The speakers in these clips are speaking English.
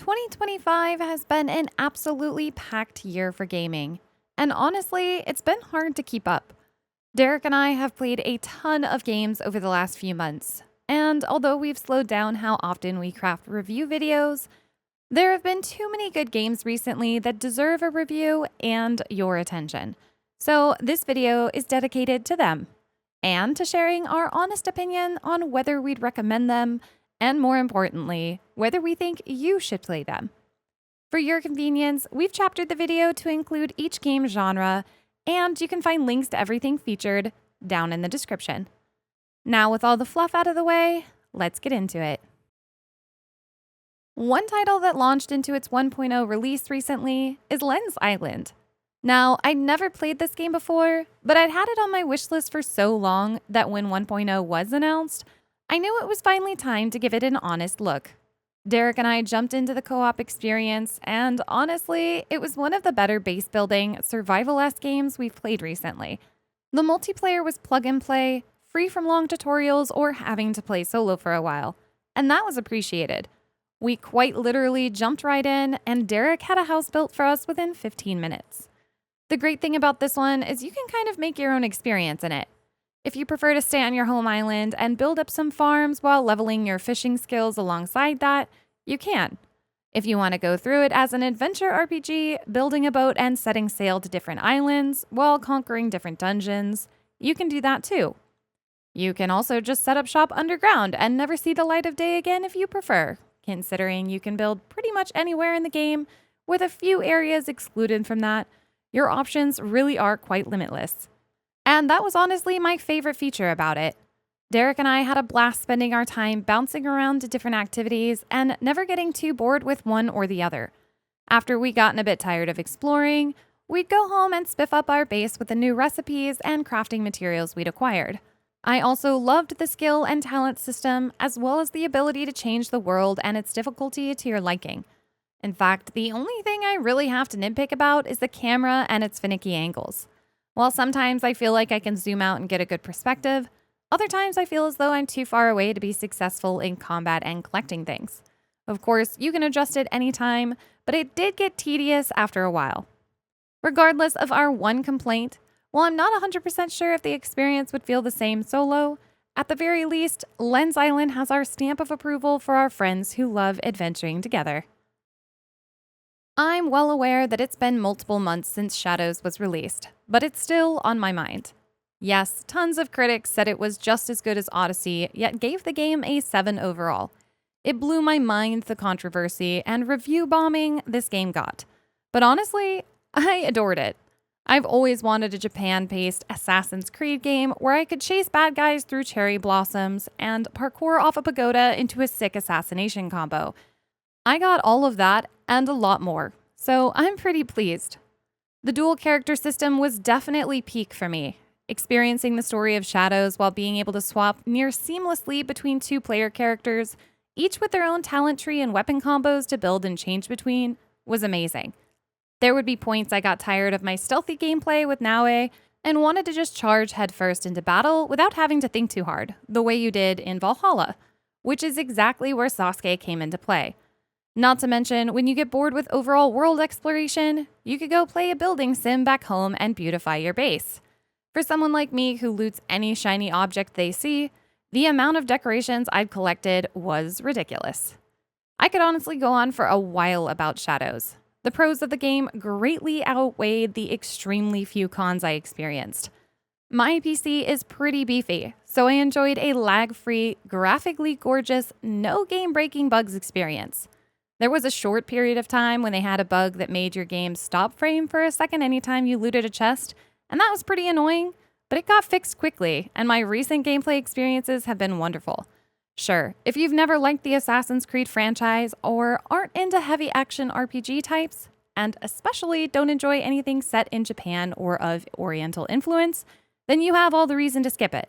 2025 has been an absolutely packed year for gaming, and honestly, it's been hard to keep up. Derek and I have played a ton of games over the last few months, and although we've slowed down how often we craft review videos, there have been too many good games recently that deserve a review and your attention. So, this video is dedicated to them and to sharing our honest opinion on whether we'd recommend them, and more importantly, whether we think you should play them. For your convenience, we've chaptered the video to include each game genre, and you can find links to everything featured down in the description. Now, with all the fluff out of the way, let's get into it. One title that launched into its 1.0 release recently is Lens Island. Now, I'd never played this game before, but I'd had it on my wishlist for so long that when 1.0 was announced, I knew it was finally time to give it an honest look. Derek and I jumped into the co-op experience, and honestly, it was one of the better base-building, survival-esque games we've played recently. The multiplayer was plug-and-play, free from long tutorials or having to play solo for a while, and that was appreciated. We quite literally jumped right in, and Derek had a house built for us within 15 minutes. The great thing about this one is you can kind of make your own experience in it. If you prefer to stay on your home island and build up some farms while leveling your fishing skills alongside that, you can. If you want to go through it as an adventure RPG, building a boat and setting sail to different islands while conquering different dungeons, you can do that too. You can also just set up shop underground and never see the light of day again if you prefer, considering you can build pretty much anywhere in the game, with a few areas excluded from that. Your options really are quite limitless. And that was honestly my favorite feature about it. Derek and I had a blast spending our time bouncing around to different activities and never getting too bored with one or the other. After we'd gotten a bit tired of exploring, we'd go home and spiff up our base with the new recipes and crafting materials we'd acquired. I also loved the skill and talent system, as well as the ability to change the world and its difficulty to your liking. In fact, the only thing I really have to nitpick about is the camera and its finicky angles. While sometimes I feel like I can zoom out and get a good perspective, other times I feel as though I'm too far away to be successful in combat and collecting things. Of course, you can adjust it anytime, but it did get tedious after a while. Regardless of our one complaint, while I'm not 100% sure if the experience would feel the same solo, at the very least, Lens Island has our stamp of approval for our friends who love adventuring together. I'm well aware that it's been multiple months since Shadows was released, but it's still on my mind. Yes, tons of critics said it was just as good as Odyssey, yet gave the game a 7 overall. It blew my mind the controversy and review bombing this game got. But honestly, I adored it. I've always wanted a Japan-paced Assassin's Creed game where I could chase bad guys through cherry blossoms and parkour off a pagoda into a sick assassination combo. I got all of that and a lot more, so I'm pretty pleased. The dual character system was definitely peak for me. Experiencing the story of Shadows while being able to swap near seamlessly between two player characters, each with their own talent tree and weapon combos to build and change between, was amazing. There would be points I got tired of my stealthy gameplay with Naue and wanted to just charge headfirst into battle without having to think too hard, the way you did in Valhalla, which is exactly where Sasuke came into play. Not to mention, when you get bored with overall world exploration, you could go play a building sim back home and beautify your base. For someone like me who loots any shiny object they see, the amount of decorations I've collected was ridiculous. I could honestly go on for a while about Shadows. The pros of the game greatly outweighed the extremely few cons I experienced. My PC is pretty beefy, so I enjoyed a lag-free, graphically gorgeous, no game-breaking bugs experience. There was a short period of time when they had a bug that made your game stop frame for a second anytime you looted a chest, and that was pretty annoying, but it got fixed quickly, and my recent gameplay experiences have been wonderful. Sure, if you've never liked the Assassin's Creed franchise or aren't into heavy action RPG types, and especially don't enjoy anything set in Japan or of Oriental influence, then you have all the reason to skip it.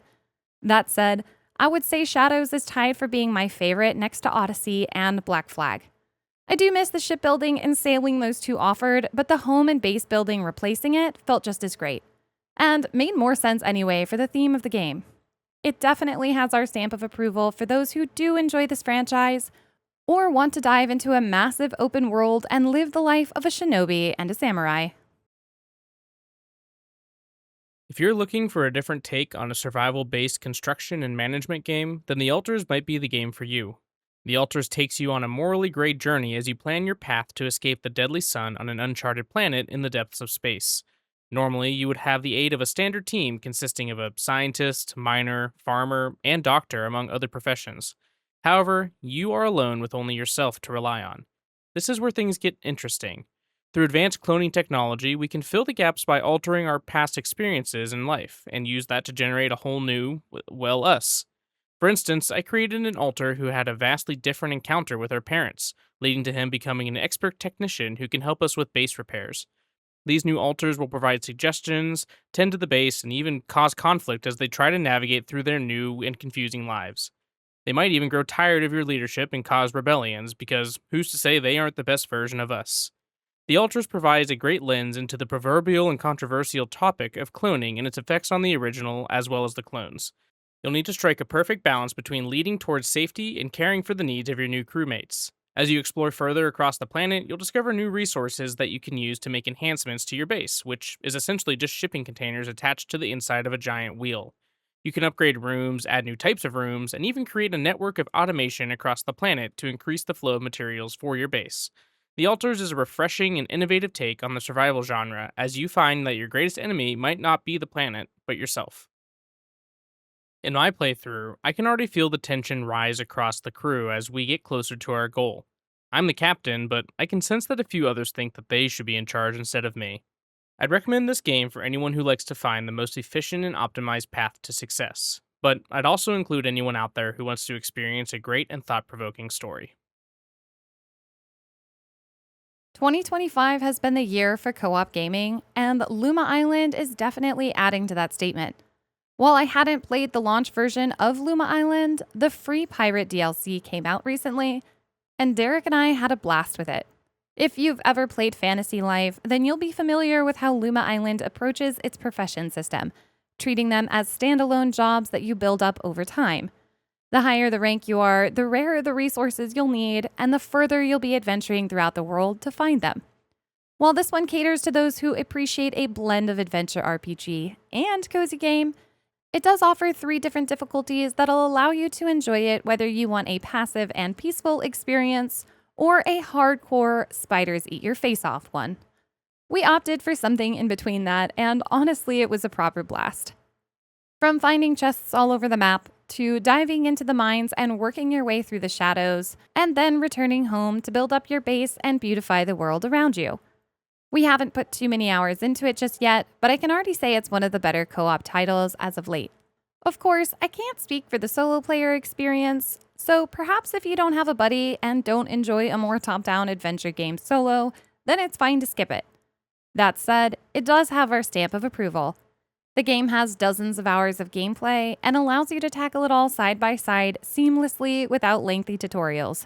That said, I would say Shadows is tied for being my favorite next to Odyssey and Black Flag. I do miss the shipbuilding and sailing those two offered, but the home and base building replacing it felt just as great, and made more sense anyway for the theme of the game. It definitely has our stamp of approval for those who do enjoy this franchise, or want to dive into a massive open world and live the life of a shinobi and a samurai. If you're looking for a different take on a survival based construction and management game, then The Altars might be the game for you. The Altars takes you on a morally gray journey as you plan your path to escape the deadly sun on an uncharted planet in the depths of space. Normally, you would have the aid of a standard team consisting of a scientist, miner, farmer, and doctor, among other professions. However, you are alone with only yourself to rely on. This is where things get interesting. Through advanced cloning technology, we can fill the gaps by altering our past experiences in life and use that to generate a whole new, well, us. For instance, I created an alter who had a vastly different encounter with our parents, leading to him becoming an expert technician who can help us with base repairs. These new alters will provide suggestions, tend to the base, and even cause conflict as they try to navigate through their new and confusing lives. They might even grow tired of your leadership and cause rebellions, because who's to say they aren't the best version of us? The Altars provides a great lens into the proverbial and controversial topic of cloning and its effects on the original as well as the clones. You'll need to strike a perfect balance between leading towards safety and caring for the needs of your new crewmates. As you explore further across the planet, you'll discover new resources that you can use to make enhancements to your base, which is essentially just shipping containers attached to the inside of a giant wheel. You can upgrade rooms, add new types of rooms, and even create a network of automation across the planet to increase the flow of materials for your base. The Altars is a refreshing and innovative take on the survival genre, as you find that your greatest enemy might not be the planet, but yourself. In my playthrough, I can already feel the tension rise across the crew as we get closer to our goal. I'm the captain, but I can sense that a few others think that they should be in charge instead of me. I'd recommend this game for anyone who likes to find the most efficient and optimized path to success, but I'd also include anyone out there who wants to experience a great and thought provoking story. 2025 has been the year for co op gaming, and Luma Island is definitely adding to that statement. While I hadn't played the launch version of Luma Island, the free pirate DLC came out recently, and Derek and I had a blast with it. If you've ever played Fantasy Life, then you'll be familiar with how Luma Island approaches its profession system, treating them as standalone jobs that you build up over time. The higher the rank you are, the rarer the resources you'll need, and the further you'll be adventuring throughout the world to find them. While this one caters to those who appreciate a blend of adventure RPG and cozy game, it does offer 3 different difficulties that'll allow you to enjoy it whether you want a passive and peaceful experience or a hardcore spiders eat your face off one. We opted for something in between that, and honestly, it was a proper blast. From finding chests all over the map, to diving into the mines and working your way through the shadows, and then returning home to build up your base and beautify the world around you. We haven't put too many hours into it just yet, but I can already say it's one of the better co-op titles as of late. Of course, I can't speak for the solo player experience, so perhaps if you don't have a buddy and don't enjoy a more top-down adventure game solo, then it's fine to skip it. That said, it does have our stamp of approval. The game has dozens of hours of gameplay and allows you to tackle it all side by side seamlessly without lengthy tutorials.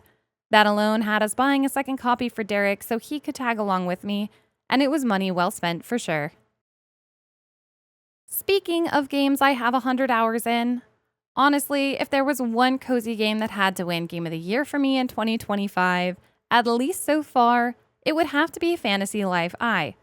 That alone had us buying a second copy for Derek so he could tag along with me, and it was money well spent for sure. Speaking of games I have 100 hours in, honestly, if there was one cozy game that had to win Game of the Year for me in 2025, at least so far, it would have to be Fantasy Life I.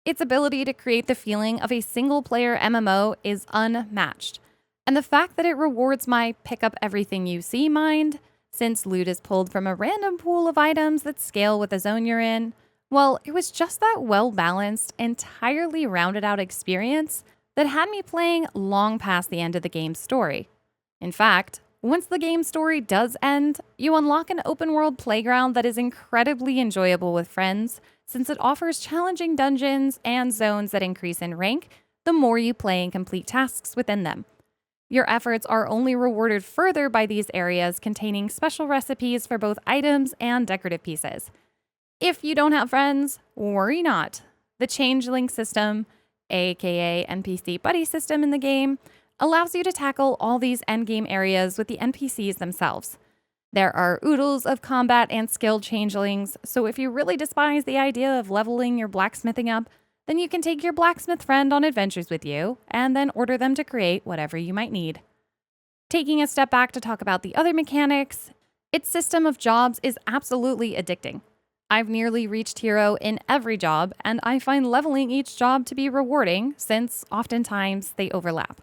Its ability to create the feeling of a single-player MMO is unmatched. And the fact that it rewards my pick up everything you see mind, since loot is pulled from a random pool of items that scale with the zone you're in, well, it was just that well-balanced, entirely rounded-out experience that had me playing long past the end of the game's story. In fact, once the game's story does end, you unlock an open-world playground that is incredibly enjoyable with friends, since it offers challenging dungeons and zones that increase in rank the more you play and complete tasks within them. Your efforts are only rewarded further by these areas containing special recipes for both items and decorative pieces. If you don't have friends, worry not. The Changeling system, aka NPC buddy system in the game, allows you to tackle all these endgame areas with the NPCs themselves. There are oodles of combat and skilled changelings, so if you really despise the idea of leveling your blacksmithing up, then you can take your blacksmith friend on adventures with you, and then order them to create whatever you might need. Taking a step back to talk about the other mechanics, Its system of jobs is absolutely addicting. I've nearly reached hero in every job, and I find leveling each job to be rewarding since oftentimes they overlap.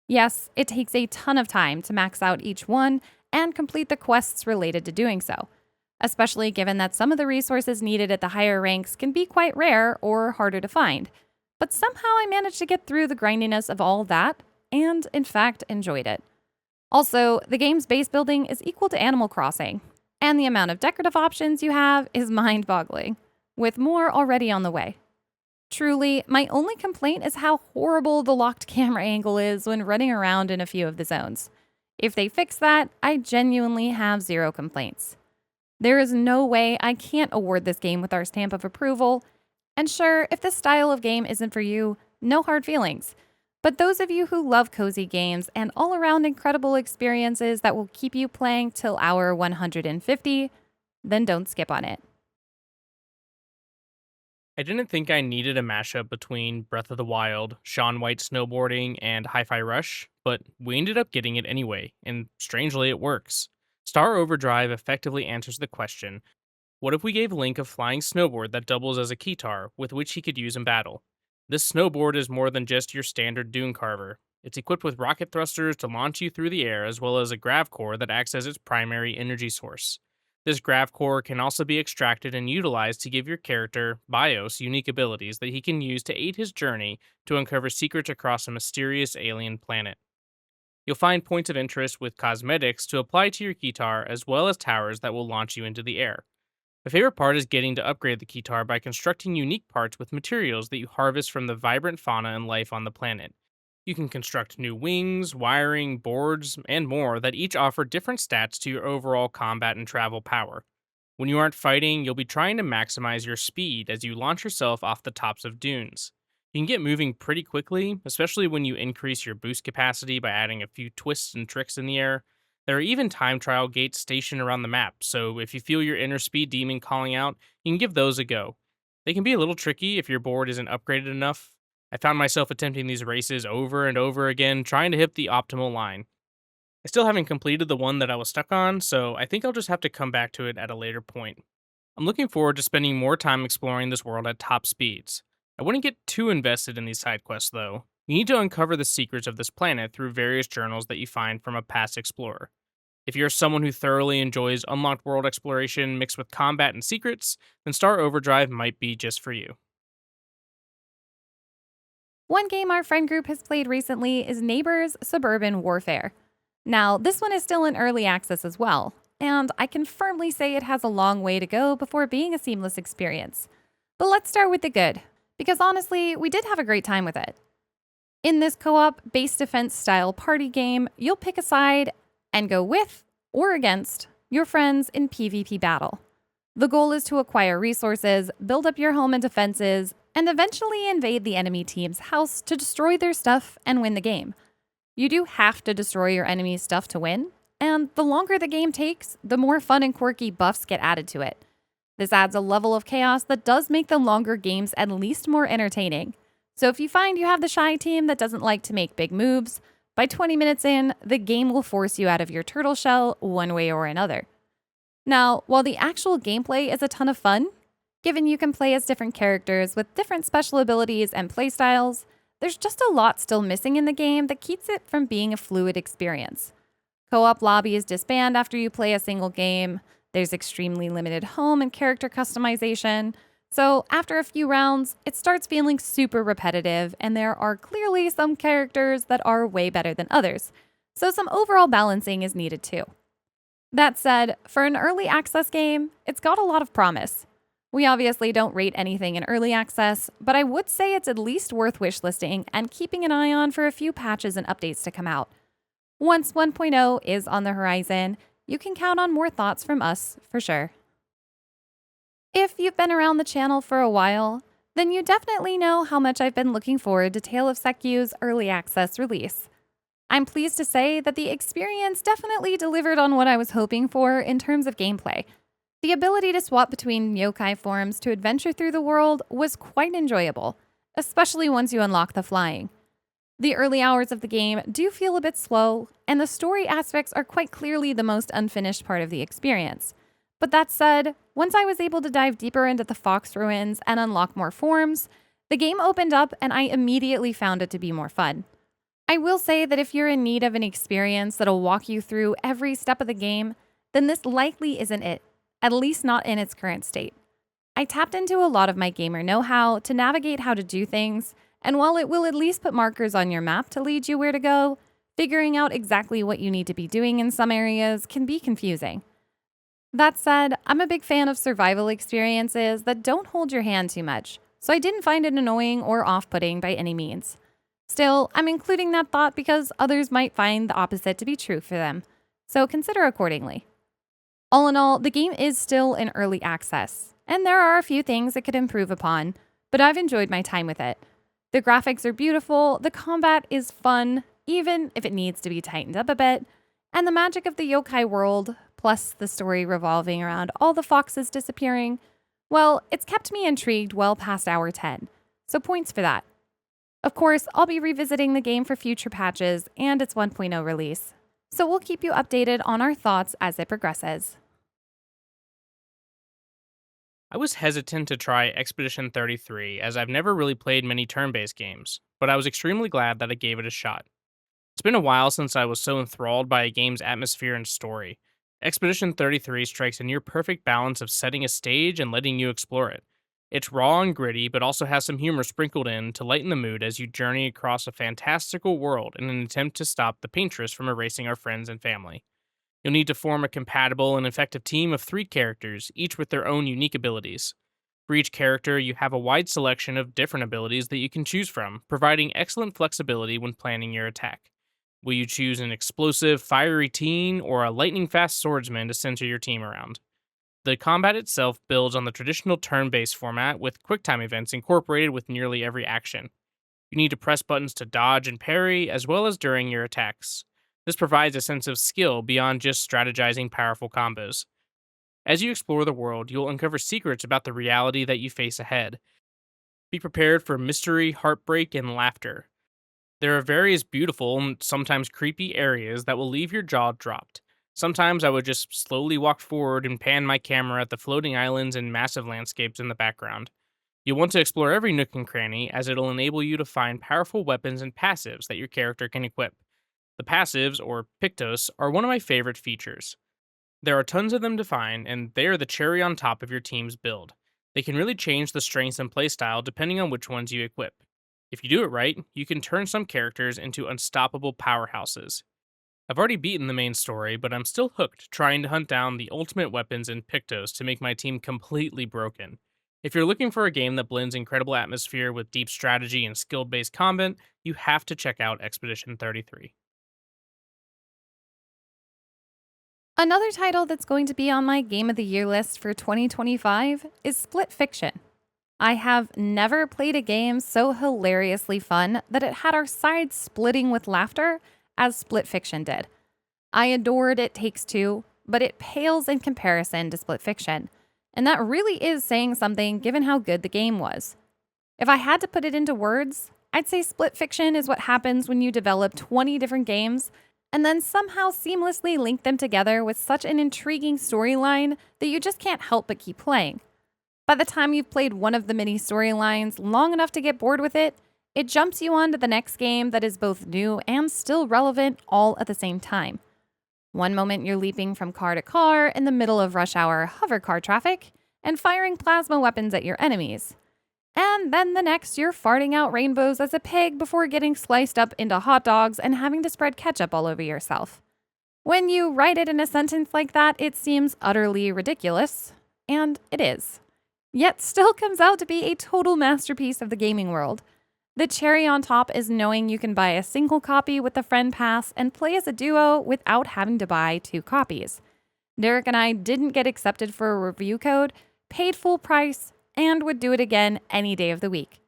Yes, it takes a ton of time to max out each one and complete the quests related to doing so, especially given that some of the resources needed at the higher ranks can be quite rare or harder to find. But somehow I managed to get through the grindiness of all that and, in fact, enjoyed it. Also, the game's base building is equal to Animal Crossing, and the amount of decorative options you have is mind boggling, with more already on the way. Truly, my only complaint is how horrible the locked camera angle is when running around in a few of the zones. If they fix that, I genuinely have zero complaints. There is no way I can't award this game with our stamp of approval. And sure, if this style of game isn't for you, no hard feelings. But those of you who love cozy games and all-around incredible experiences that will keep you playing till hour 150, then don't skip on it. I didn't think I needed a mashup between Breath of the Wild, Shaun White snowboarding, and Hi-Fi Rush, but we ended up getting it anyway, and strangely it works. Star Overdrive effectively answers the question, what if we gave Link a flying snowboard that doubles as a keytar, with which he could use in battle? This snowboard is more than just your standard dune carver. It's equipped with rocket thrusters to launch you through the air, as well as a grav core that acts as its primary energy source. This grav core can also be extracted and utilized to give your character, Bios, unique abilities that he can use to aid his journey to uncover secrets across a mysterious alien planet. You'll find points of interest with cosmetics to apply to your keytar, as well as towers that will launch you into the air. My favorite part is getting to upgrade the keytar by constructing unique parts with materials that you harvest from the vibrant fauna and life on the planet. You can construct new wings, wiring, boards, and more that each offer different stats to your overall combat and travel power. When you aren't fighting, you'll be trying to maximize your speed as you launch yourself off the tops of dunes. You can get moving pretty quickly, especially when you increase your boost capacity by adding a few twists and tricks in the air. There are even time trial gates stationed around the map, so if you feel your inner speed demon calling out, you can give those a go. They can be a little tricky if your board isn't upgraded enough. I found myself attempting these races over and over again, trying to hit the optimal line. I still haven't completed the one that I was stuck on, so I think I'll just have to come back to it at a later point. I'm looking forward to spending more time exploring this world at top speeds. I wouldn't get too invested in these side quests, though. You need to uncover the secrets of this planet through various journals that you find from a past explorer. If you're someone who thoroughly enjoys unlocked world exploration mixed with combat and secrets, then Star Overdrive might be just for you. One game our friend group has played recently is Neighbors Suburban Warfare. Now, this one is still in early access as well, and I can firmly say it has a long way to go before being a seamless experience. But let's start with the good, because honestly, we did have a great time with it. In this co-op base defense style party game, you'll pick a side and go with or against your friends in PvP battle. The goal is to acquire resources, build up your home and defenses, and eventually invade the enemy team's house to destroy their stuff and win the game. You do have to destroy your enemy's stuff to win, and the longer the game takes, the more fun and quirky buffs get added to it. This adds a level of chaos that does make the longer games at least more entertaining. So if you find you have the shy team that doesn't like to make big moves, by 20 minutes in, the game will force you out of your turtle shell one way or another. Now, while the actual gameplay is a ton of fun, given you can play as different characters with different special abilities and playstyles, there's just a lot still missing in the game that keeps it from being a fluid experience. Co-op lobbies disband after you play a single game, there's extremely limited home and character customization, so after a few rounds, it starts feeling super repetitive, and there are clearly some characters that are way better than others, so some overall balancing is needed too. That said, for an early access game, it's got a lot of promise. We obviously don't rate anything in early access, but I would say it's at least worth wishlisting and keeping an eye on for a few patches and updates to come out. Once 1.0 is on the horizon, you can count on more thoughts from us for sure. If you've been around the channel for a while, then you definitely know how much I've been looking forward to Tale of Seikyu's early access release. I'm pleased to say that the experience definitely delivered on what I was hoping for in terms of gameplay. The ability to swap between yokai forms to adventure through the world was quite enjoyable, especially once you unlock the flying. The early hours of the game do feel a bit slow, and the story aspects are quite clearly the most unfinished part of the experience. But that said, once I was able to dive deeper into the Fox ruins and unlock more forms, the game opened up and I immediately found it to be more fun. I will say that if you're in need of an experience that'll walk you through every step of the game, then this likely isn't it, at least not in its current state. I tapped into a lot of my gamer know-how to navigate how to do things, and while it will at least put markers on your map to lead you where to go, figuring out exactly what you need to be doing in some areas can be confusing. That said, I'm a big fan of survival experiences that don't hold your hand too much, so I didn't find it annoying or off-putting by any means. Still, I'm including that thought because others might find the opposite to be true for them, so consider accordingly. All in all, the game is still in early access, and there are a few things it could improve upon, but I've enjoyed my time with it. The graphics are beautiful, the combat is fun, even if it needs to be tightened up a bit, and the magic of the yokai world, plus the story revolving around all the foxes disappearing, well, it's kept me intrigued well past hour 10, so points for that. Of course, I'll be revisiting the game for future patches and its 1.0 release, so we'll keep you updated on our thoughts as it progresses. I was hesitant to try Expedition 33 as I've never really played many turn based games, but I was extremely glad that I gave it a shot. It's been a while since I was so enthralled by a game's atmosphere and story. Expedition 33 strikes a near perfect balance of setting a stage and letting you explore it. It's raw and gritty, but also has some humor sprinkled in to lighten the mood as you journey across a fantastical world in an attempt to stop the paintress from erasing our friends and family. You'll need to form a compatible and effective team of 3 characters, each with their own unique abilities. For each character, you have a wide selection of different abilities that you can choose from, providing excellent flexibility when planning your attack. Will you choose an explosive, fiery teen or a lightning fast swordsman to center your team around? The combat itself builds on the traditional turn based format with quicktime events incorporated with nearly every action. You need to press buttons to dodge and parry, as well as during your attacks. This provides a sense of skill beyond just strategizing powerful combos. As you explore the world, you'll uncover secrets about the reality that you face ahead. Be prepared for mystery, heartbreak, and laughter. There are various beautiful and sometimes creepy areas that will leave your jaw dropped. Sometimes I would just slowly walk forward and pan my camera at the floating islands and massive landscapes in the background. You'll want to explore every nook and cranny, as it'll enable you to find powerful weapons and passives that your character can equip. The passives, or Pictos, are one of my favorite features. There are tons of them to find, and they are the cherry on top of your team's build. They can really change the strengths and playstyle depending on which ones you equip. If you do it right, you can turn some characters into unstoppable powerhouses. I've already beaten the main story, but I'm still hooked trying to hunt down the ultimate weapons and Pictos to make my team completely broken. If you're looking for a game that blends incredible atmosphere with deep strategy and skill based combat, you have to check out Expedition 33. Another title that's going to be on my Game of the Year list for 2025 is Split Fiction. I have never played a game so hilariously fun that it had our sides splitting with laughter as Split Fiction did. I adored It Takes Two, but it pales in comparison to Split Fiction, and that really is saying something given how good the game was. If I had to put it into words, I'd say Split Fiction is what happens when you develop 20 different games and then somehow seamlessly link them together with such an intriguing storyline that you just can't help but keep playing. By the time you've played one of the mini storylines long enough to get bored with it, it jumps you on to the next game that is both new and still relevant all at the same time. One moment you're leaping from car to car in the middle of rush hour hover car traffic and firing plasma weapons at your enemies. And then the next you're farting out rainbows as a pig before getting sliced up into hot dogs and having to spread ketchup all over yourself. When you write it in a sentence like that, it seems utterly ridiculous, and it is. Yet still comes out to be a total masterpiece of the gaming world. The cherry on top is knowing you can buy a single copy with the friend pass and play as a duo without having to buy 2 copies. Derek and I didn't get accepted for a review code, paid full price, and would do it again any day of the week.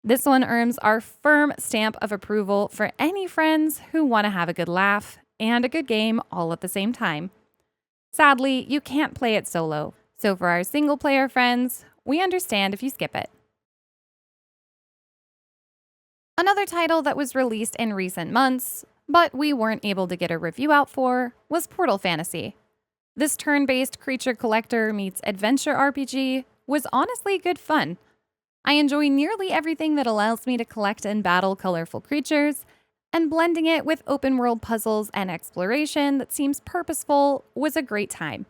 This one earns our firm stamp of approval for any friends who want to have a good laugh and a good game all at the same time. Sadly, you can't play it solo, so for our single-player friends, we understand if you skip it. Another title that was released in recent months, but we weren't able to get a review out for, was Portal Fantasy. This turn based creature collector meets adventure RPG was honestly good fun. I enjoy nearly everything that allows me to collect and battle colorful creatures, and blending it with open world puzzles and exploration that seems purposeful was a great time.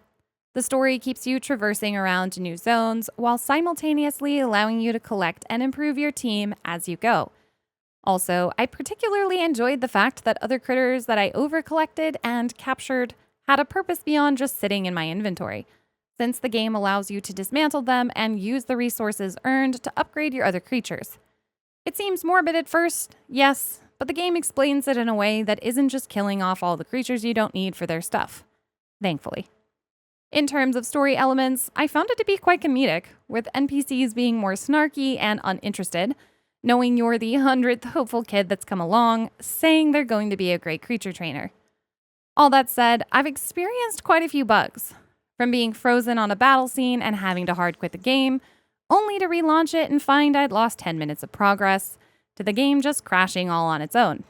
The story keeps you traversing around new zones while simultaneously allowing you to collect and improve your team as you go. Also, I particularly enjoyed the fact that other critters that I overcollected and captured had a purpose beyond just sitting in my inventory, since the game allows you to dismantle them and use the resources earned to upgrade your other creatures. It seems morbid at first, yes, but the game explains it in a way that isn't just killing off all the creatures you don't need for their stuff. Thankfully. In terms of story elements, I found it to be quite comedic, with NPCs being more snarky and uninterested, knowing you're the 100th hopeful kid that's come along, saying they're going to be a great creature trainer. All that said, I've experienced quite a few bugs, from being frozen on a battle scene and having to hard quit the game, only to relaunch it and find I'd lost 10 minutes of progress, to the game just crashing all on its own.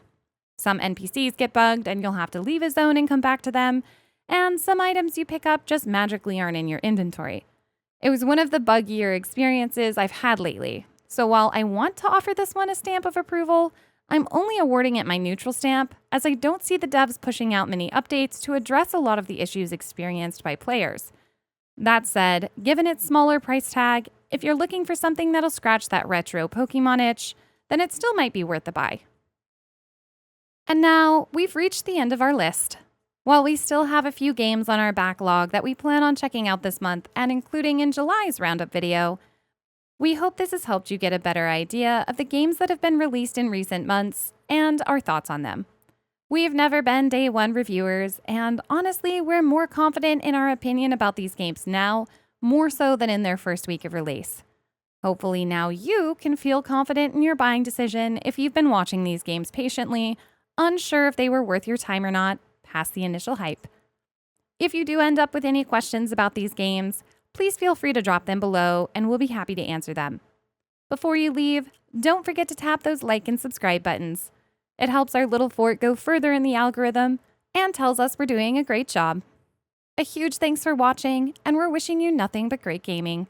Some NPCs get bugged and you'll have to leave a zone and come back to them, and some items you pick up just magically aren't in your inventory. It was one of the buggier experiences I've had lately, so while I want to offer this one a stamp of approval, I'm only awarding it my neutral stamp, as I don't see the devs pushing out many updates to address a lot of the issues experienced by players. That said, given its smaller price tag, if you're looking for something that'll scratch that retro Pokemon itch, then it still might be worth the buy. And now, we've reached the end of our list. While we still have a few games on our backlog that we plan on checking out this month and including in July's roundup video, we hope this has helped you get a better idea of the games that have been released in recent months and our thoughts on them. We've never been day one reviewers, and honestly, we're more confident in our opinion about these games now, more so than in their first week of release. Hopefully now you can feel confident in your buying decision if you've been watching these games patiently, unsure if they were worth your time or not, past the initial hype. If you do end up with any questions about these games, please feel free to drop them below and we'll be happy to answer them. Before you leave, don't forget to tap those like and subscribe buttons. It helps our little fort go further in the algorithm and tells us we're doing a great job. A huge thanks for watching, and we're wishing you nothing but great gaming.